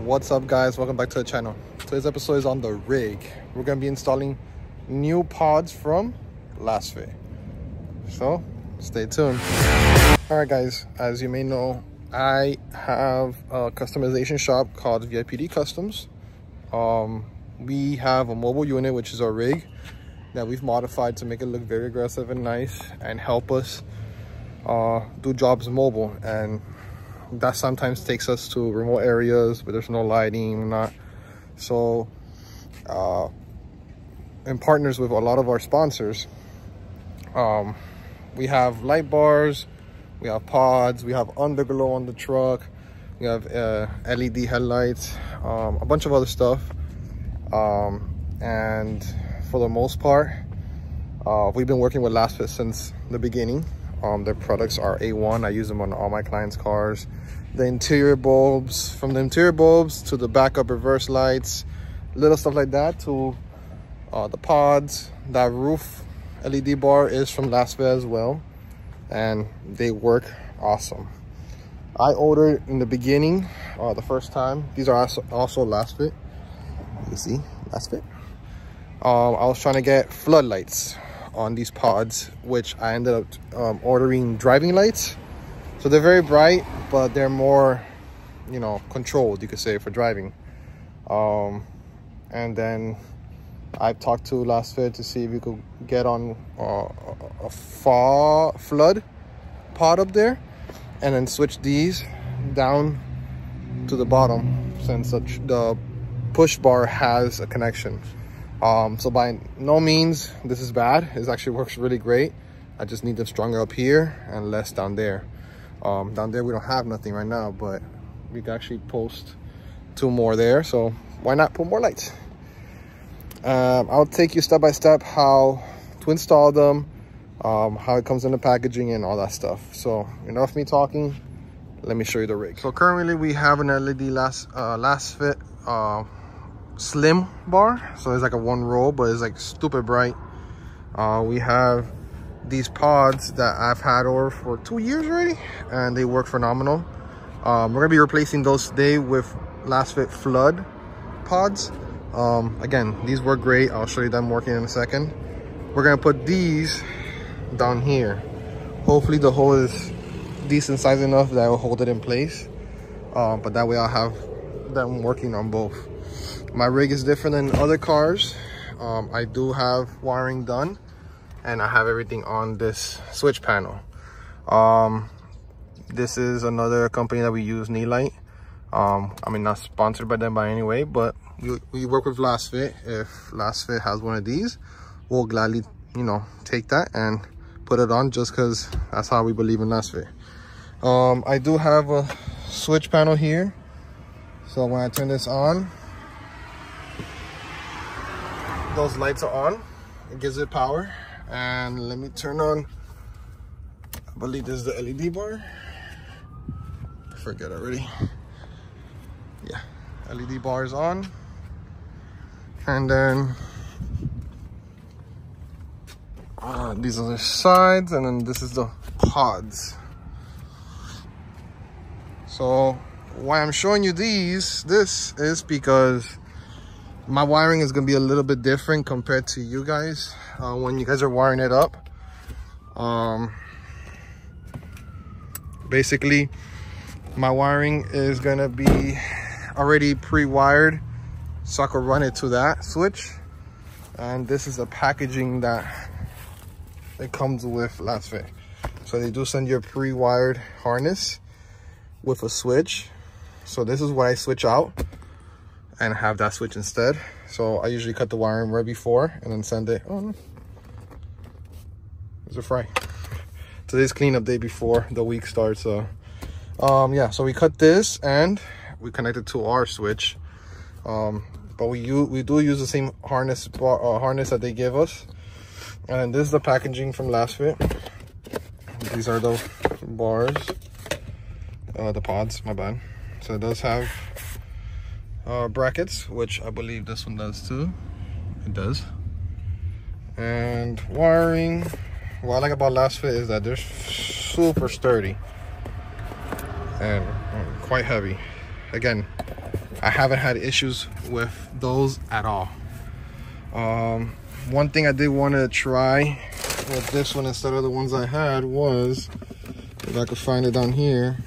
What's up, guys? Welcome back to the channel. Today's episode is on the rig. We're going to be installing new pods from Lasfit, so stay tuned. All right, guys, as you may know, I have a customization shop called VIPD Customs. We have a mobile unit, which is our rig, that we've modified to make it look very aggressive and nice and help us do jobs mobile. And that sometimes takes us to remote areas where there's no lighting, so and partners with a lot of our sponsors. We have light bars, we have pods, we have underglow on the truck, we have LED headlights, a bunch of other stuff, and for the most part we've been working with Lasfit since the beginning. Their products are A1. I use them on all my clients' cars. The interior bulbs, from the interior bulbs to the backup reverse lights, little stuff like that, to the pods. That roof LED bar is from Lasfit as well, and they work awesome. I ordered in the beginning, the first time. These are also Lasfit. You see, Lasfit. I was trying to get floodlights on these pods, which I ended up ordering driving lights. So they're very bright, but they're more, controlled, you could say, for driving. And then I've talked to Lasfit to see if we could get on a flood pod up there, and then switch these down to the bottom, since the push bar has a connection. So by no means this is bad. It actually works really great. I just need them stronger up here and less down there. Down there we don't have nothing right now, but we can actually post 2 more there, so why not put more lights? I'll take you step by step how to install them, how it comes in the packaging and all that stuff. So enough of me talking, let me show you the rig. So currently we have an LED Lasfit slim bar, so it's like a 1 row, but it's like stupid bright. We have these pods that I've had over for 2 years already, and they work phenomenal. We're gonna be replacing those today with Lasfit flood pods. Again, these work great. I'll show you them working in a second. We're gonna put these down here. Hopefully the hole is decent size enough that will hold it in place, but that way I'll have them working on both. My rig is different than other cars. I do have wiring done, and I have everything on this switch panel. This is another company that we use, Light. I mean, not sponsored by them by any way, but we work with Lasfit. If Lasfit has one of these, we'll gladly, take that and put it on, just because that's how we believe in Lasfit. I do have a switch panel here, so when I turn this on, those lights are on. It gives it power. And let me turn on, I believe this is the LED bar. I forget already. Yeah, LED bar is on. And then these are the sides, and then this is the pods. So why I'm showing you this is because my wiring is going to be a little bit different compared to you guys when you guys are wiring it up. Basically, my wiring is going to be already pre-wired, so I could run it to that switch. And this is the packaging that it comes with Lasfit. So they do send you a pre-wired harness with a switch. So this is what I switch out and have that switch instead. So I usually cut the wiring right before and then send it. Oh no, there's a fry. Today's cleanup day before the week starts. So yeah, so we cut this and we connect it to our switch. But we do use the same harness that they give us. And this is the packaging from Lasfit. These are the bars, the pods, my bad. So it does have brackets, which I believe this one does too. It does. And wiring, what I like about Lasfit is that they're super sturdy and quite heavy. Again, I haven't had issues with those at all. One thing I did want to try with this one instead of the ones I had was, if I could find it down here,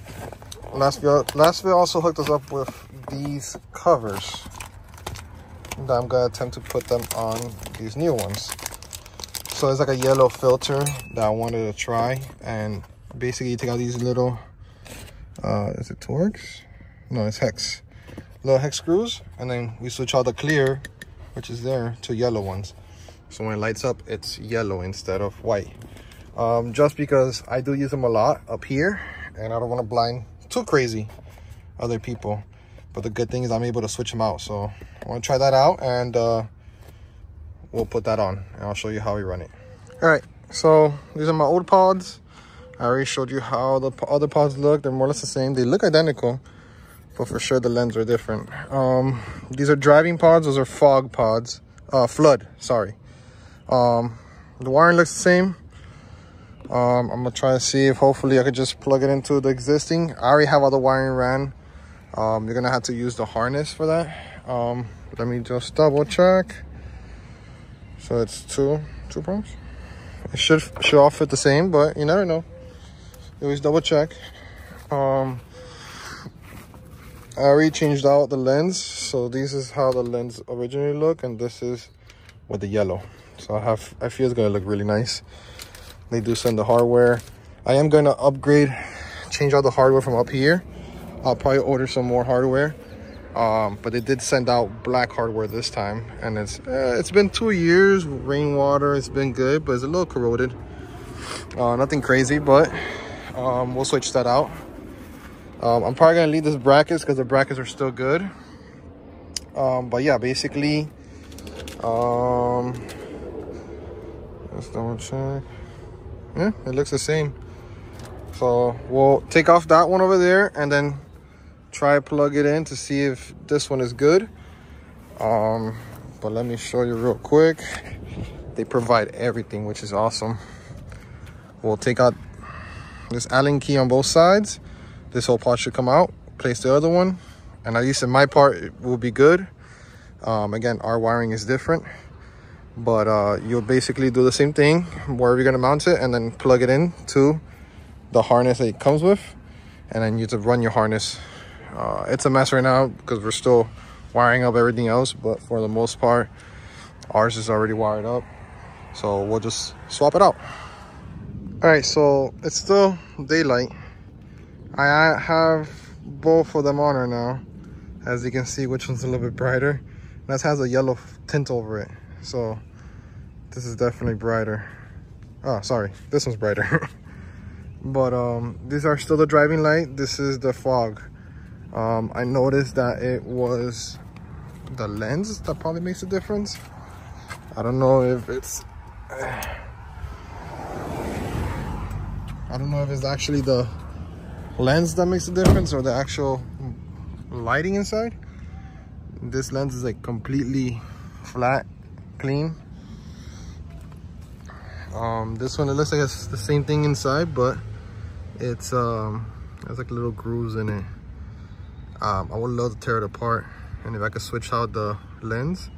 Lasfit also hooked us up with these covers that I'm gonna attempt to put them on these new ones. So it's like a yellow filter that I wanted to try, and basically you take out these little is it Torx? No, it's hex. Little hex screws, and then we switch out the clear, which is there, to yellow ones. So when it lights up, it's yellow instead of white. Just because I do use them a lot up here, and I don't want to blind too crazy other people. But the good thing is I'm able to switch them out. So I want to try that out, and we'll put that on, and I'll show you how we run it. All right, so these are my old pods. I already showed you how the other pods look. They're more or less the same. They look identical, but for sure the lenses are different. These are driving pods. Those are fog pods. Flood, sorry. The wiring looks the same. I'm gonna try to see if hopefully I could just plug it into the existing. I already have all the wiring ran. You're gonna have to use the harness for that. Let me just double check. So it's two prongs. It should all fit the same, but you never know. Always double check. I already changed out the lens, so this is how the lens originally looked, and this is with the yellow. So I feel it's gonna look really nice. They do send the hardware. I am gonna upgrade, change out the hardware from up here. I'll probably order some more hardware, but they did send out black hardware this time, and it's been 2 years, rainwater. It's been good, but it's a little corroded. Nothing crazy, but we'll switch that out. I'm probably gonna leave this brackets because the brackets are still good. But yeah, basically, let's double check. Yeah, it looks the same. So we'll take off that one over there and then try plug it in to see if this one is good. But let me show you real quick. They provide everything, which is awesome. We'll take out this Allen key on both sides. This whole part should come out. Place the other one, and at least in my part it will be good. Again, our wiring is different, but you'll basically do the same thing wherever you're gonna mount it, and then plug it in to the harness that it comes with, and then you have to run your harness. It's a mess right now because we're still wiring up everything else, but for the most part ours is already wired up, so we'll just swap it out. All right, so it's still daylight. I have both of them on right now. As you can see, which one's a little bit brighter. That has a yellow tint over it, so this is definitely brighter. Oh, sorry, this one's brighter. But these are still the driving light. This is the fog. I noticed that it was the lens that probably makes a difference. I don't know if it's actually the lens that makes a difference or the actual lighting inside. This lens is like completely flat, clean. This one, it looks like it's the same thing inside, but it's there's like little grooves in it. I would love to tear it apart, and if I could switch out the lens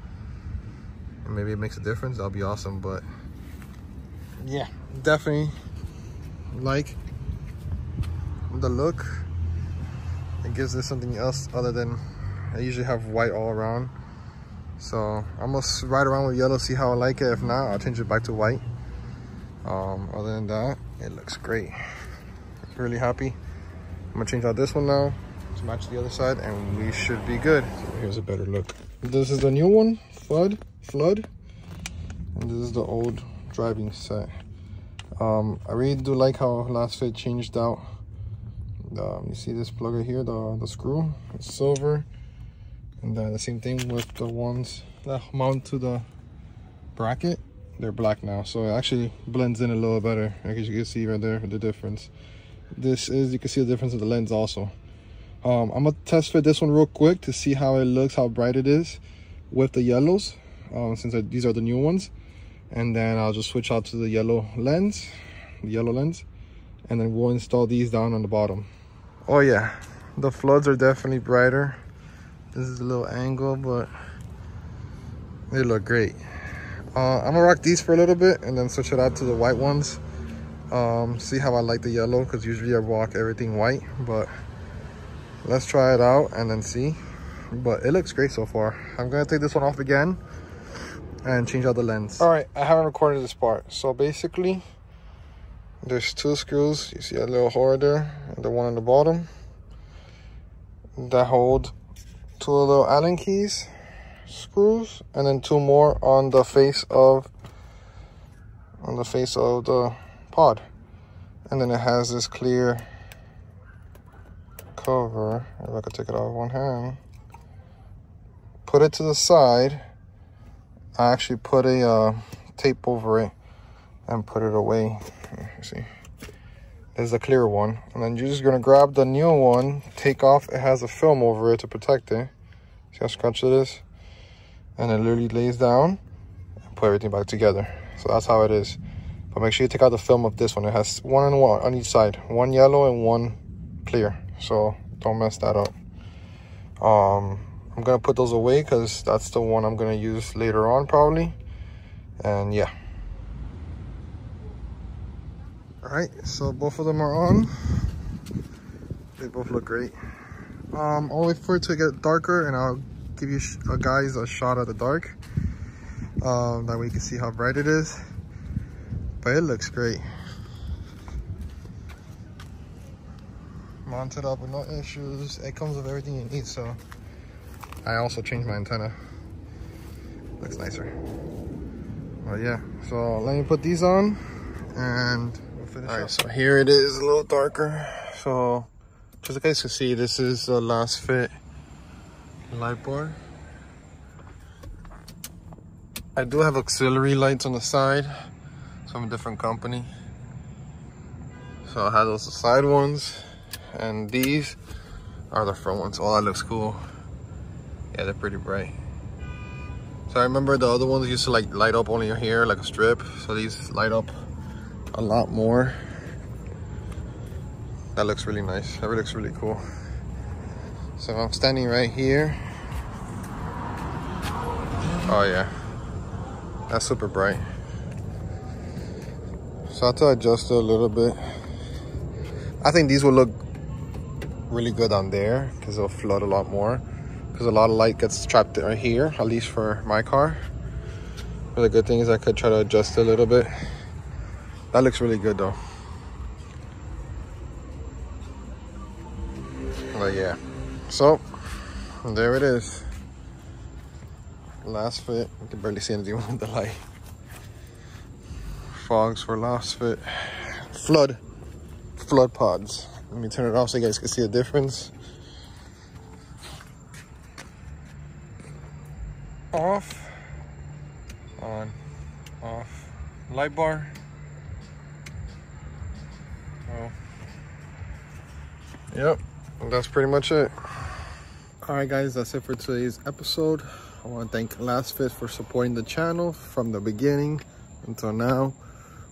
and maybe it makes a difference, that'll be awesome. But yeah, definitely like the look. It gives this something else other than I usually have white all around. So I'm gonna ride around with yellow, see how I like it. If not, I'll change it back to white. Other than that, it looks great. Really happy. I'm gonna change out this one now to match the other side, and we should be good. So here's a better look. This is the new one, flood, and this is the old driving set. I really do like how Lasfit changed out. You see this plug right here, the screw, it's silver, and then the same thing with the ones that mount to the bracket. They're black now, so it actually blends in a little better. I guess you can see right there the difference. This is, you can see the difference of the lens also. I'm gonna test fit this one real quick to see how it looks, how bright it is with the yellows, since these are the new ones. And then I'll just switch out to the yellow lens, and then we'll install these down on the bottom. Oh yeah, the floods are definitely brighter. This is a little angle, but they look great. I'm gonna rock these for a little bit and then switch it out to the white ones. See how I like the yellow, because usually I rock everything white, but let's try it out and then see. But it looks great so far. I'm gonna take this one off again and change out the lens. All right, I haven't recorded this part. So basically, there's 2 screws. You see a little hole there, and the one on the bottom that hold 2 little Allen keys screws, and then 2 more on the face of the pod. And then it has this clear cover. If I could take it out with one hand, put it to the side. I actually put a tape over it and put it away. You see, there's a clear one, and then you're just gonna grab the new one, take off. It has a film over it to protect it. See how scrunched it is? And it literally lays down and put everything back together. So that's how it is. But make sure you take out the film of this one. It has one on each side, 1 yellow and 1 clear. So don't mess that up. I'm gonna put those away because that's the one I'm gonna use later on probably. And yeah. All right, so both of them are on. They both look great. I'll wait for it to get darker and I'll give you guys a shot at the dark. That way you can see how bright it is. But it looks great. Mounted up with no issues. It comes with everything you need, so I also changed my antenna. Looks nicer. But yeah, so let me put these on and we'll finish. All right, so here it is, a little darker. So just in case you can see, this is the Lasfit Light Pod. I do have auxiliary lights on the side, from a different company. So I have those side ones, and these are the front ones. Oh, that looks cool. Yeah, they're pretty bright. So I remember the other ones used to like light up only your hair like a strip. So these light up a lot more. That looks really nice. That looks really cool. So I'm standing right here. Oh yeah, that's super bright. So I have to adjust it a little bit. I think these will look really good on there because it'll flood a lot more. Because a lot of light gets trapped right here, at least for my car. But the good thing is I could try to adjust it a little bit. That looks really good though. But yeah, so there it is. Lasfit. You can barely see anything with the light. Fogs for Lasfit. Flood pods. Let me turn it off so you guys can see the difference. Off, on, off, light bar. Oh, yep, that's pretty much it. All right, guys, that's it for today's episode. I want to thank Lasfit for supporting the channel from the beginning until now.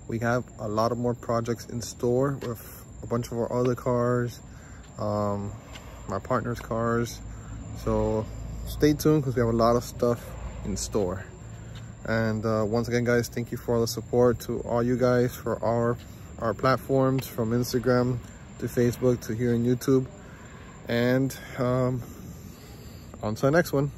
We have a lot of more projects in store with a bunch of our other cars, my partner's cars. So stay tuned because we have a lot of stuff in store. And once again, guys, thank you for all the support to all you guys for our platforms, from Instagram to Facebook to here on YouTube. And on to the next one.